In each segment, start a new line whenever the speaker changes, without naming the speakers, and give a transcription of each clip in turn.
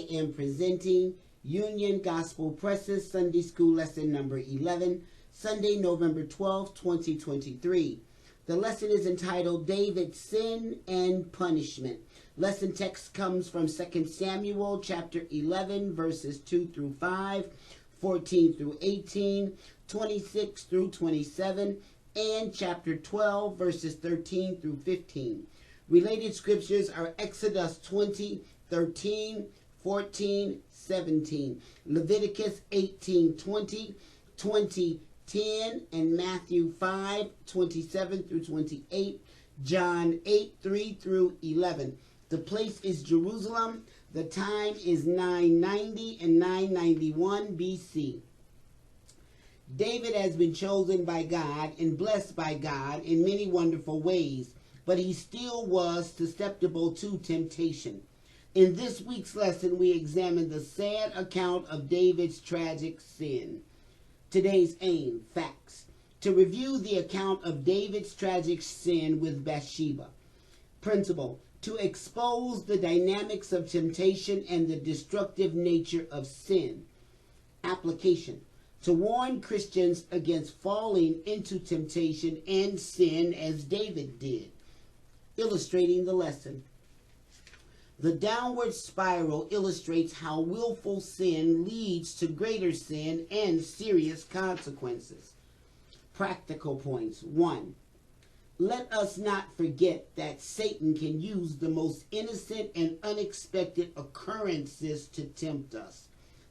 am presenting Union Gospel Presses Sunday School Lesson number 11, Sunday, November 12, 2023. The lesson is entitled David's Sin and Punishment. Lesson text comes from 2 Samuel chapter 11, verses 2 through 5, 14 through 18, 26 through 27, and chapter 12, verses 13 through 15. Related scriptures are Exodus 20, 13, 14, 17, Leviticus 18, 20, 20, 10, and Matthew 5, 27 through 28, John 8, 3 through 11. The place is Jerusalem. The time is 990 and 991 BC. David has been chosen by God and blessed by God in many wonderful ways, but he still was susceptible to temptation. In this week's lesson, we examine the sad account of David's tragic sin. Today's aim, facts. To review the account of David's tragic sin with Bathsheba. Principle, to expose the dynamics of temptation and the destructive nature of sin. Application, to warn Christians against falling into temptation and sin as David did. Illustrating the lesson. The downward spiral illustrates how willful sin leads to greater sin and serious consequences. Practical points. 1. Let us not forget that Satan can use the most innocent and unexpected occurrences to tempt us.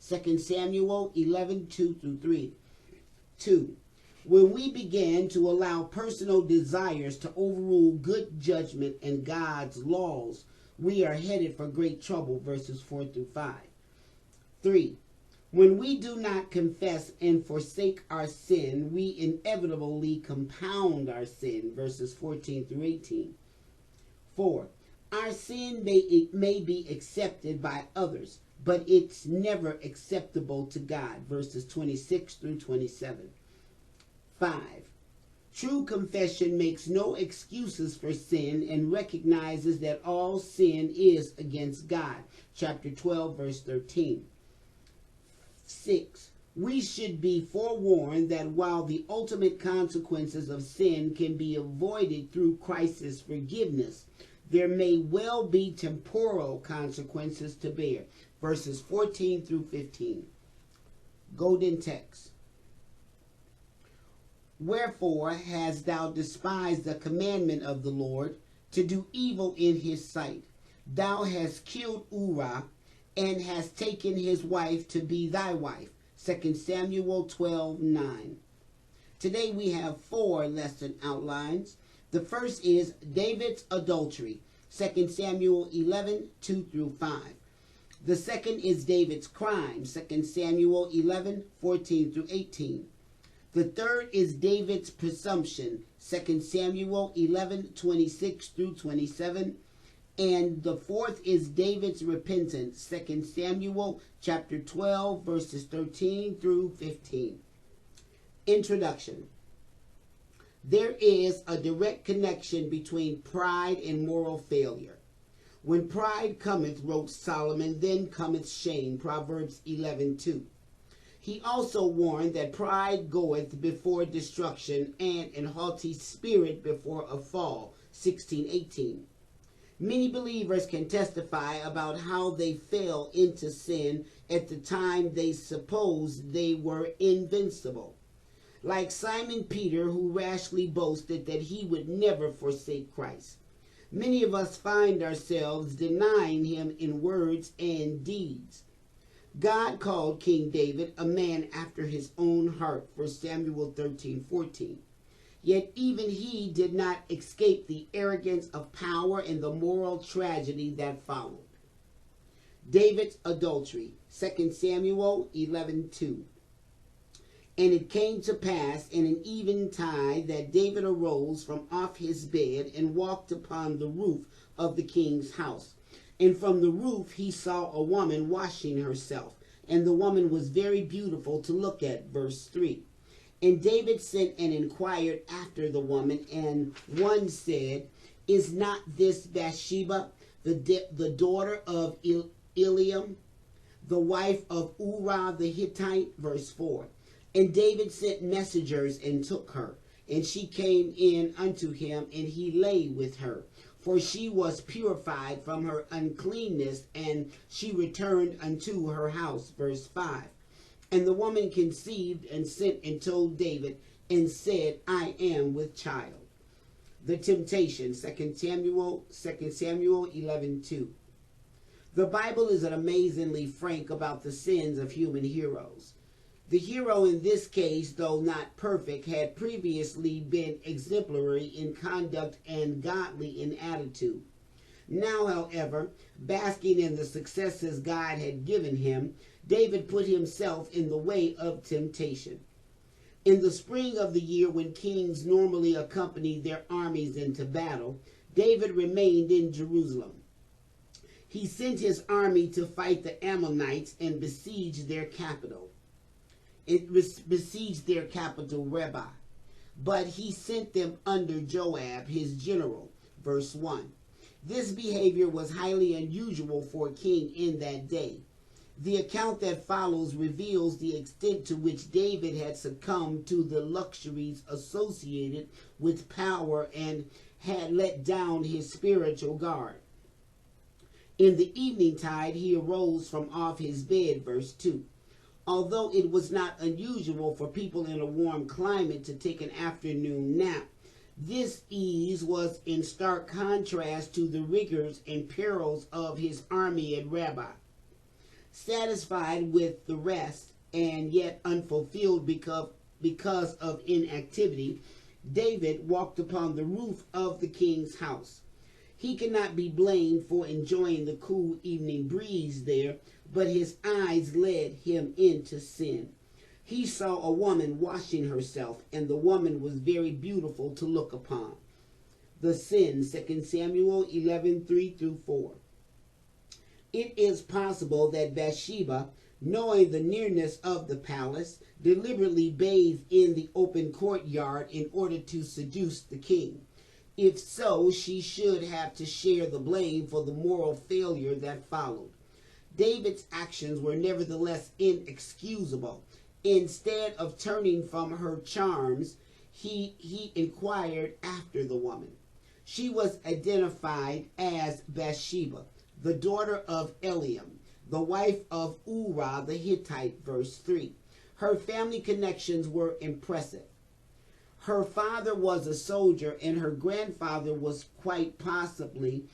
2 Samuel 11, 2 through 3. 2. When we begin to allow personal desires to overrule good judgment and God's laws, we are headed for great trouble, verses 4 through 5. 3. When we do not confess and forsake our sin, we inevitably compound our sin, verses 14 through 18. 4. Our sin may be accepted by others, but it's never acceptable to God, verses 26 through 27. 5. True confession makes no excuses for sin and recognizes that all sin is against God. Chapter 12, verse 13. 6. We should be forewarned that while the ultimate consequences of sin can be avoided through Christ's forgiveness, there may well be temporal consequences to bear. Verses 14 through 15. Golden text. Wherefore hast thou despised the commandment of the Lord, to do evil in his sight? Thou hast killed Uriah, and hast taken his wife to be thy wife. 2 Samuel 12, 9. Today we have 4 lesson outlines. The first is David's adultery. 2 Samuel 11, 2 through 5. The second is David's crime. 2 Samuel 11, 14 through 18. The third is David's presumption, 2 Samuel 11, 26 through 27. And the fourth is David's repentance, 2 Samuel chapter 12, verses 13 through 15. Introduction. There is a direct connection between pride and moral failure. When pride cometh, wrote Solomon, then cometh shame, Proverbs 11, 2. He also warned that pride goeth before destruction, and an haughty spirit before a fall, 16:18. Many believers can testify about how they fell into sin at the time they supposed they were invincible. Like Simon Peter, who rashly boasted that he would never forsake Christ. Many of us find ourselves denying him in words and deeds. God called King David a man after his own heart, 1 Samuel 13, 14. Yet even he did not escape the arrogance of power and the moral tragedy that followed. David's adultery, 2 Samuel 11, 2. And it came to pass in an eventide that David arose from off his bed and walked upon the roof of the king's house. And from the roof he saw a woman washing herself, and the woman was very beautiful to look at. Verse 3. And David sent and inquired after the woman, and one said, Is not this Bathsheba, the daughter of Eliam, the wife of Uriah the Hittite, verse 4. And David sent messengers and took her, and she came in unto him, and he lay with her. For she was purified from her uncleanness, and she returned unto her house. Verse 5. And the woman conceived and sent and told David, and said, I am with child. The temptation, 2 Samuel 11:2. The Bible is amazingly frank about the sins of human heroes. The hero in this case, though not perfect, had previously been exemplary in conduct and godly in attitude. Now, however, basking in the successes God had given him, David put himself in the way of temptation. In the spring of the year, when kings normally accompany their armies into battle, David remained in Jerusalem. He sent his army to fight the Ammonites and besiege their capital. Rabbah. But he sent them under Joab, his general. Verse 1. This behavior was highly unusual for a king in that day. The account that follows reveals the extent to which David had succumbed to the luxuries associated with power and had let down his spiritual guard. In the evening tide, he arose from off his bed, verse 2. Although it was not unusual for people in a warm climate to take an afternoon nap, this ease was in stark contrast to the rigors and perils of his army at Rabbah. Satisfied with the rest and yet unfulfilled because of inactivity, David walked upon the roof of the king's house. He cannot be blamed for enjoying the cool evening breeze there, but his eyes led him into sin. He saw a woman washing herself, and the woman was very beautiful to look upon. The sin, 2 Samuel 11:3-4. It is possible that Bathsheba, knowing the nearness of the palace, deliberately bathed in the open courtyard in order to seduce the king. If so, she should have to share the blame for the moral failure that followed. David's actions were nevertheless inexcusable. Instead of turning from her charms, he inquired after the woman. She was identified as Bathsheba, the daughter of Eliam, the wife of Uriah the Hittite, verse 3. Her family connections were impressive. Her father was a soldier, and her grandfather was quite possibly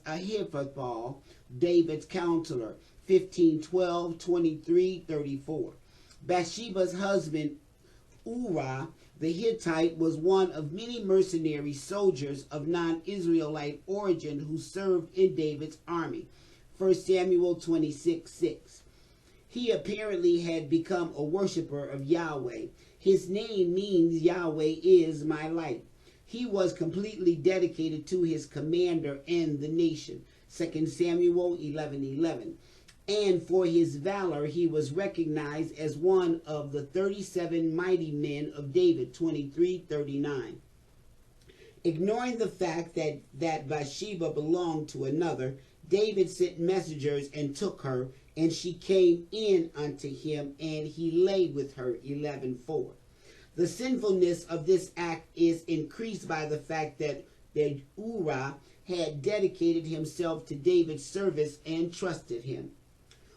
Ahithophel, David's counselor, 15:12-23-34. Bathsheba's husband, Uriah the Hittite, was one of many mercenary soldiers of non-Israelite origin who served in David's army, 1 Samuel 26:6. He apparently had become a worshiper of Yahweh. His name means Yahweh is my light. He was completely dedicated to his commander and the nation, 2 Samuel 11:11. And for his valor, he was recognized as one of the 37 mighty men of David, 23:39. Ignoring the fact that Bathsheba belonged to another, David sent messengers and took her, and she came in unto him, and he lay with her, 11:4. The sinfulness of this act is increased by the fact that Uriah had dedicated himself to David's service and trusted him.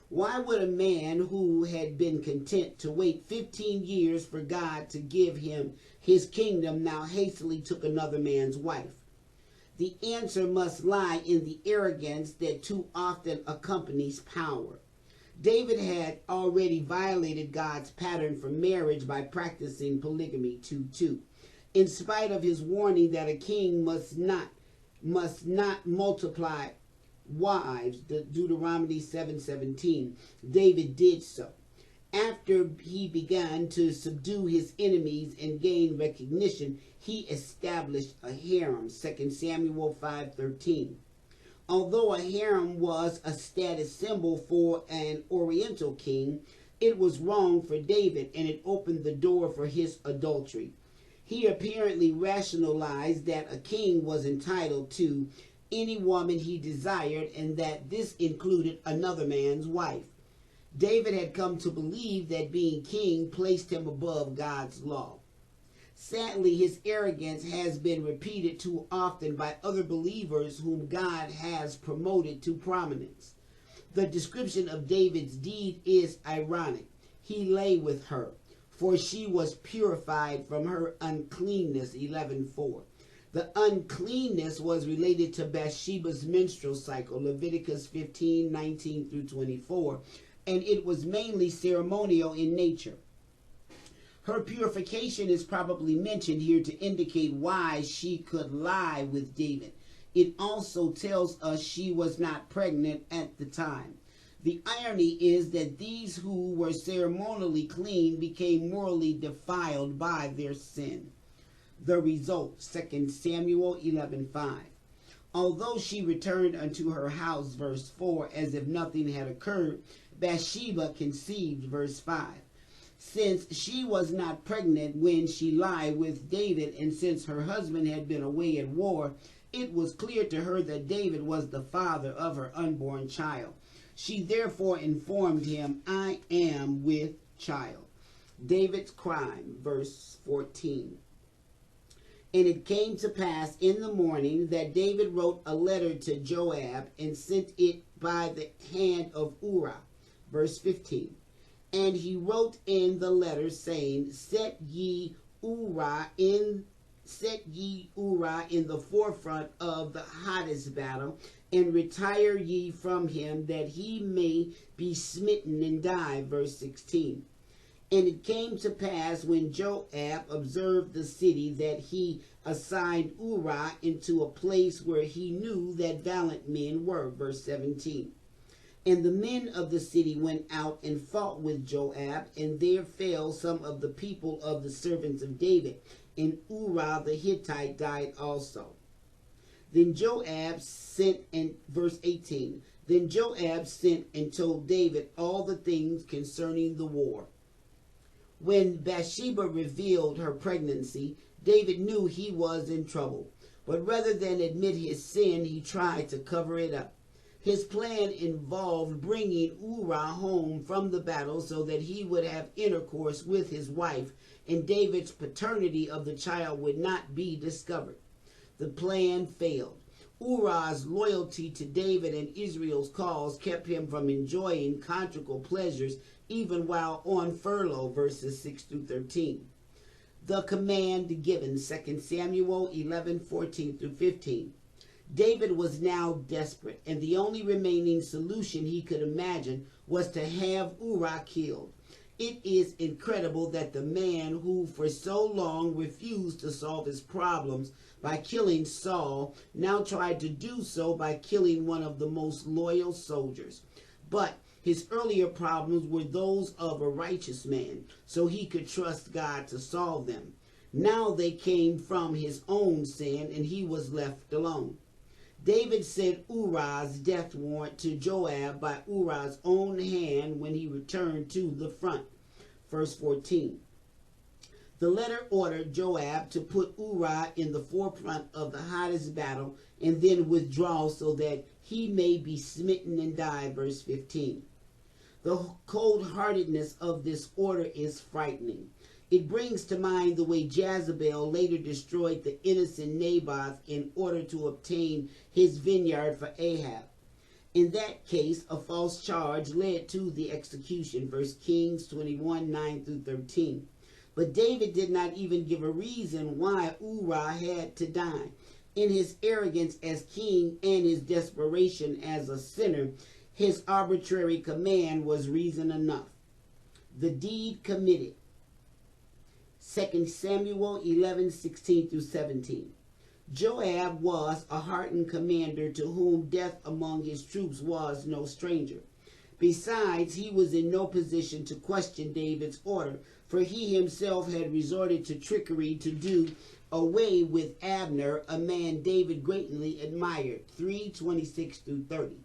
Why would a man who had been content to wait 15 years for God to give him his kingdom now hastily took another man's wife? The answer must lie in the arrogance that too often accompanies power. David had already violated God's pattern for marriage by practicing polygamy, 2:2. In spite of his warning that a king must not multiply wives, Deuteronomy 7:17, David did so. After he began to subdue his enemies and gain recognition, he established a harem, 2 Samuel 5:13. Although a harem was a status symbol for an Oriental king, it was wrong for David, and it opened the door for his adultery. He apparently rationalized that a king was entitled to any woman he desired, and that this included another man's wife. David had come to believe that being king placed him above God's law. Sadly, his arrogance has been repeated too often by other believers whom God has promoted to prominence. The description of David's deed is ironic. He lay with her, for she was purified from her uncleanness, 11:4. The uncleanness was related to Bathsheba's menstrual cycle, Leviticus 15:19 through 24, and it was mainly ceremonial in nature. Her purification is probably mentioned here to indicate why she could lie with David. It also tells us she was not pregnant at the time. The irony is that these who were ceremonially clean became morally defiled by their sin. The result, 2 Samuel 11:5. Although she returned unto her house, verse 4, as if nothing had occurred, Bathsheba conceived, verse 5. Since she was not pregnant when she lied with David, and since her husband had been away at war, it was clear to her that David was the father of her unborn child. She therefore informed him, I am with child. David's crime, verse 14. And it came to pass in the morning that David wrote a letter to Joab and sent it by the hand of Uriah, verse 15. And he wrote in the letter, saying, Set ye Uriah in the forefront of the hottest battle, and retire ye from him, that he may be smitten and die. Verse 16. And it came to pass, when Joab observed the city, that he assigned Uriah into a place where he knew that valiant men were. Verse 17. And the men of the city went out and fought with Joab, and there fell some of the people of the servants of David, and Uriah the Hittite died also. Then Joab sent, and verse 18, then Joab sent and told David all the things concerning the war. When Bathsheba revealed her pregnancy, David knew he was in trouble, but rather than admit his sin, he tried to cover it up. His plan involved bringing Uriah home from the battle so that he would have intercourse with his wife, and David's paternity of the child would not be discovered. The plan failed. Uriah's loyalty to David and Israel's cause kept him from enjoying conjugal pleasures even while on furlough, verses 6 through 13. The command given, 2 Samuel 11:14 through 15. David was now desperate, and the only remaining solution he could imagine was to have Uriah killed. It is incredible that the man who for so long refused to solve his problems by killing Saul now tried to do so by killing one of the most loyal soldiers. But his earlier problems were those of a righteous man, so he could trust God to solve them. Now they came from his own sin, and he was left alone. David sent Uriah's death warrant to Joab by Uriah's own hand when he returned to the front. Verse 14. The letter ordered Joab to put Uriah in the forefront of the hottest battle and then withdraw so that he may be smitten and die. Verse 15. The cold-heartedness of this order is frightening. It brings to mind the way Jezebel later destroyed the innocent Naboth in order to obtain his vineyard for Ahab. In that case, a false charge led to the execution. 1 Kings 21:9 through 13. But David did not even give a reason why Uriah had to die. In his arrogance as king and his desperation as a sinner, his arbitrary command was reason enough. The deed committed. 2 Samuel 11:16 through 17. Joab was a hardened commander to whom death among his troops was no stranger. Besides, he was in no position to question David's order, for he himself had resorted to trickery to do away with Abner, a man David greatly admired. 3:26 through 30.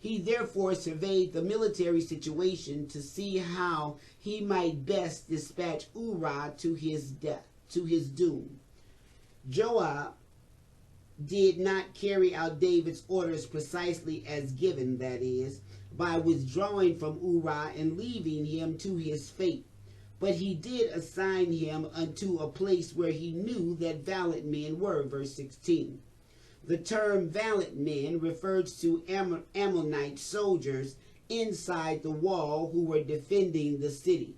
He therefore surveyed the military situation to see how he might best dispatch Uriah to his death, to his doom. Joab did not carry out David's orders precisely as given, that is, by withdrawing from Uriah and leaving him to his fate. But he did assign him unto a place where he knew that valiant men were, verse 16. The term valiant men refers to Ammonite soldiers inside the wall who were defending the city.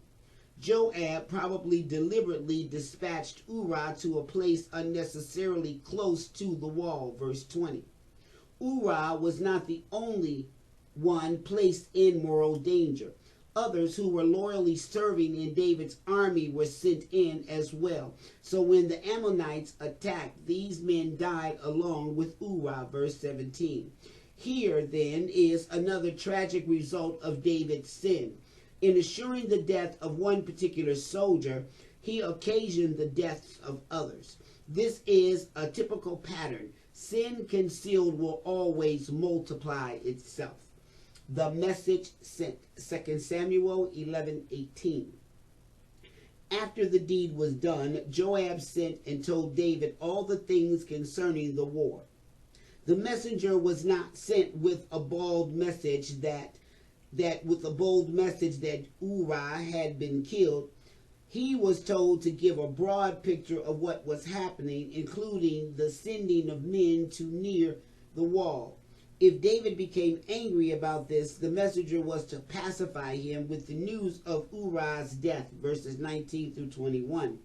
Joab probably deliberately dispatched Uriah to a place unnecessarily close to the wall, verse 20. Uriah was not the only one placed in moral danger. Others who were loyally serving in David's army were sent in as well. So when the Ammonites attacked, these men died along with Uriah, verse 17. Here, then, is another tragic result of David's sin. In assuring the death of one particular soldier, he occasioned the deaths of others. This is a typical pattern. Sin concealed will always multiply itself. The message sent, 2 Samuel 11:18. After the deed was done, Joab sent and told David all the things concerning the war. The messenger was not sent with a bold message that Uriah had been killed. He was told to give a broad picture of what was happening, including the sending of men to near the wall. If David became angry about this, the messenger was to pacify him with the news of Uriah's death, verses 19 through 21.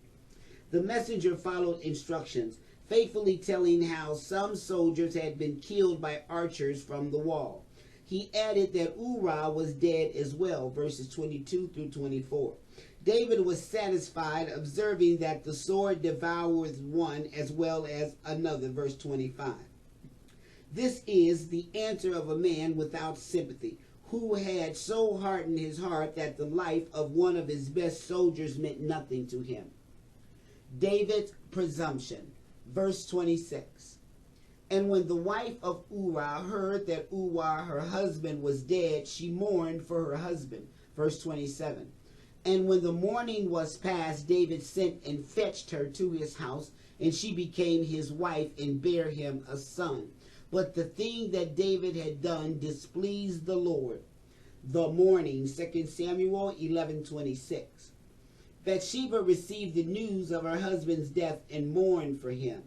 The messenger followed instructions, faithfully telling how some soldiers had been killed by archers from the wall. He added that Uriah was dead as well, verses 22 through 24. David was satisfied, observing that the sword devours one as well as another, verse 25. This is the answer of a man without sympathy, who had so hardened his heart that the life of one of his best soldiers meant nothing to him. David's presumption, verse 26. And when the wife of Uriah heard that Uriah, her husband, was dead, she mourned for her husband, verse 27. And when the mourning was past, David sent and fetched her to his house, and she became his wife and bare him a son. But the thing that David had done displeased the Lord. The mourning, 2 Samuel 11:26. Bathsheba received the news of her husband's death and mourned for him.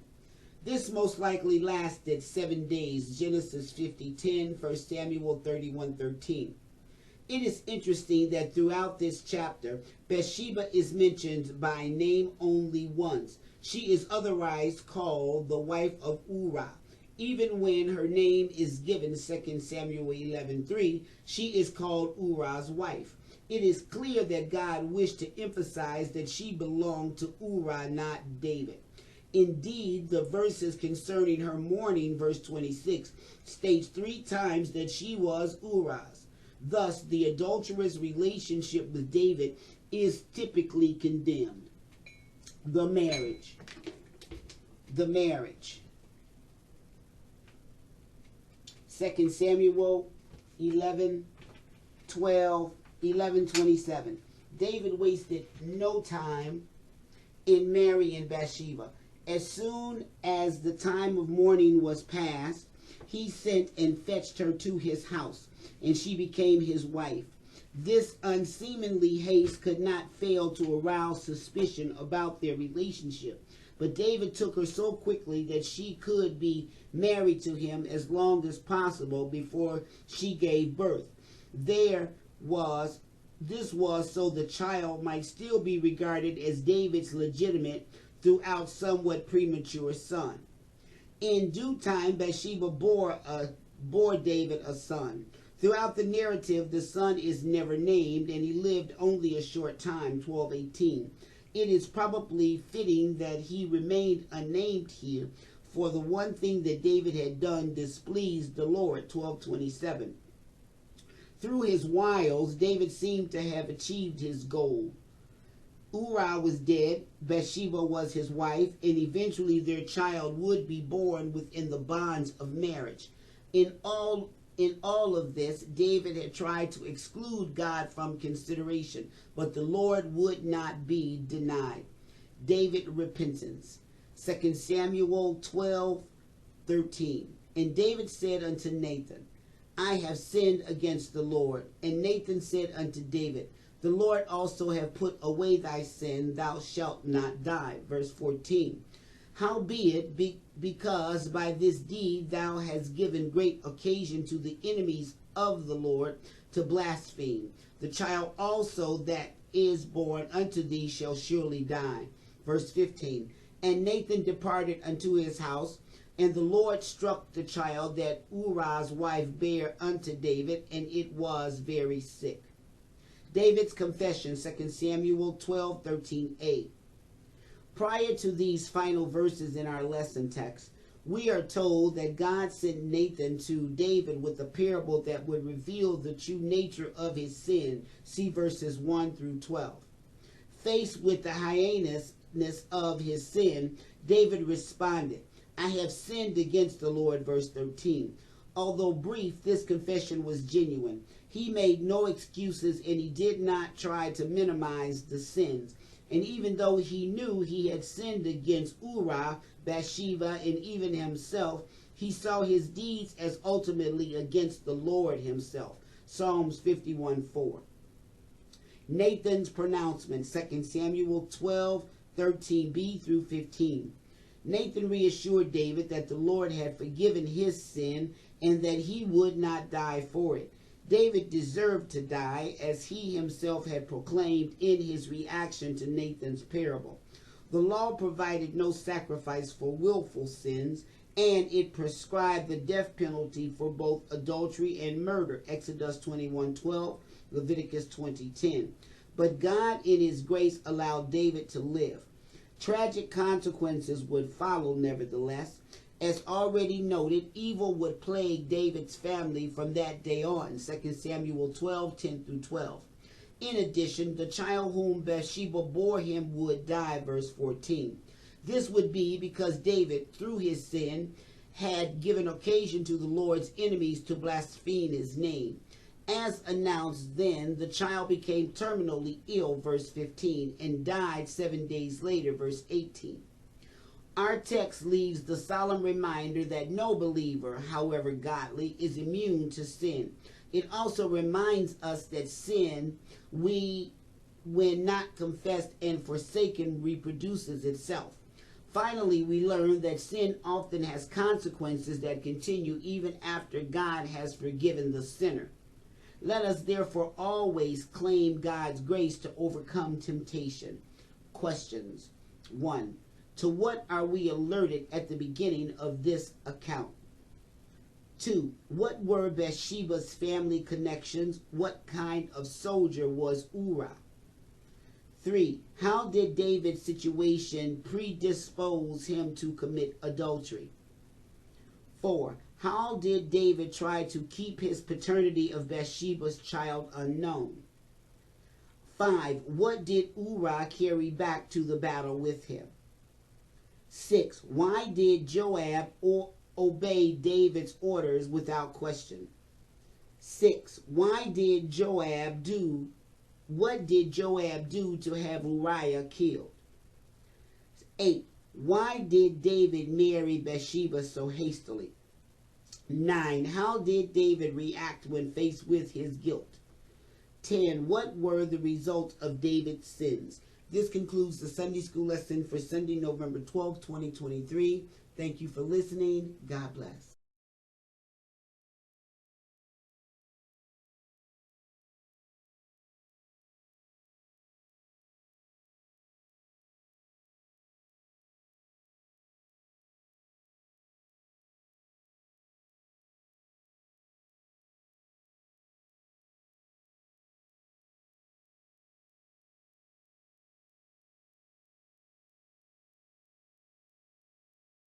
This most likely lasted 7 days, Genesis 50:10, 1 Samuel 31:13. It is interesting that throughout this chapter, Bathsheba is mentioned by name only once. She is otherwise called the wife of Uriah. Even when her name is given, 2 Samuel 11:3, she is called Uriah's wife. It is clear that God wished to emphasize that she belonged to Uriah, not David. Indeed, the verses concerning her mourning, verse 26, states 3 times that she was Uriah's. Thus, the adulterous relationship with David is typically condemned. The marriage. 2 Samuel 11:27. David wasted no time in marrying Bathsheba. As soon as the time of mourning was past, he sent and fetched her to his house, and she became his wife. This unseemly haste could not fail to arouse suspicion about their relationship. But David took her so quickly that she could be married to him as long as possible before she gave birth. This was so the child might still be regarded as David's legitimate, throughout somewhat premature son. In due time, Bathsheba bore David a son. Throughout the narrative, the son is never named, and he lived only a short time, 12:18. It is probably fitting that he remained unnamed here, for the one thing that David had done displeased the Lord, 12:27. Through his wiles, David seemed to have achieved his goal. Uriah was dead, Bathsheba was his wife, and eventually their child would be born within the bonds of marriage. In all of this, David had tried to exclude God from consideration, but the Lord would not be denied. David repentance. 2 Samuel 12, 13. And David said unto Nathan, I have sinned against the Lord. And Nathan said unto David, the Lord also have put away thy sin, thou shalt not die. Verse 14. Howbeit, because by this deed thou hast given great occasion to the enemies of the Lord to blaspheme, the child also that is born unto thee shall surely die. Verse 15. And Nathan departed unto his house, and the Lord struck the child that Uriah's wife bare unto David, and it was very sick. David's confession, 2 Samuel 12:13a. Prior to these final verses in our lesson text, we are told that God sent Nathan to David with a parable that would reveal the true nature of his sin. See verses 1 through 12. Faced with the heinousness of his sin, David responded, I have sinned against the Lord, verse 13. Although brief, this confession was genuine. He made no excuses and he did not try to minimize the sins. And even though he knew he had sinned against Uriah, Bathsheba, and even himself, he saw his deeds as ultimately against the Lord himself. Psalms 51:4. Nathan's pronouncement, 2 Samuel 12:13b through 15. Nathan reassured David that the Lord had forgiven his sin and that he would not die for it. David deserved to die, as he himself had proclaimed in his reaction to Nathan's parable. The law provided no sacrifice for willful sins, and it prescribed the death penalty for both adultery and murder, Exodus 21:12, Leviticus 20:10. But God in his grace allowed David to live. Tragic consequences would follow, nevertheless. As already noted, evil would plague David's family from that day on, 2 Samuel 12:10 through 12. In addition, the child whom Bathsheba bore him would die, verse 14. This would be because David, through his sin, had given occasion to the Lord's enemies to blaspheme his name. As announced then, the child became terminally ill, verse 15, and died 7 days later, verse 18. Our text leaves the solemn reminder that no believer, however godly, is immune to sin. It also reminds us that sin, when not confessed and forsaken, reproduces itself. Finally, we learn that sin often has consequences that continue even after God has forgiven the sinner. Let us therefore always claim God's grace to overcome temptation. Questions. 1. To what are we alerted at the beginning of this account? 2. What were Bathsheba's family connections? What kind of soldier was Uriah? 3. How did David's situation predispose him to commit adultery? 4. How did David try to keep his paternity of Bathsheba's child unknown? 5. What did Uriah carry back to the battle with him? 6. Why did Joab obey David's orders without question? 6. What did Joab do to have Uriah killed? 8. Why did David marry Bathsheba so hastily? 9. How did David react when faced with his guilt? 10. What were the results of David's sins? This concludes the Sunday School lesson for Sunday, November 12, 2023. Thank you for listening. God bless.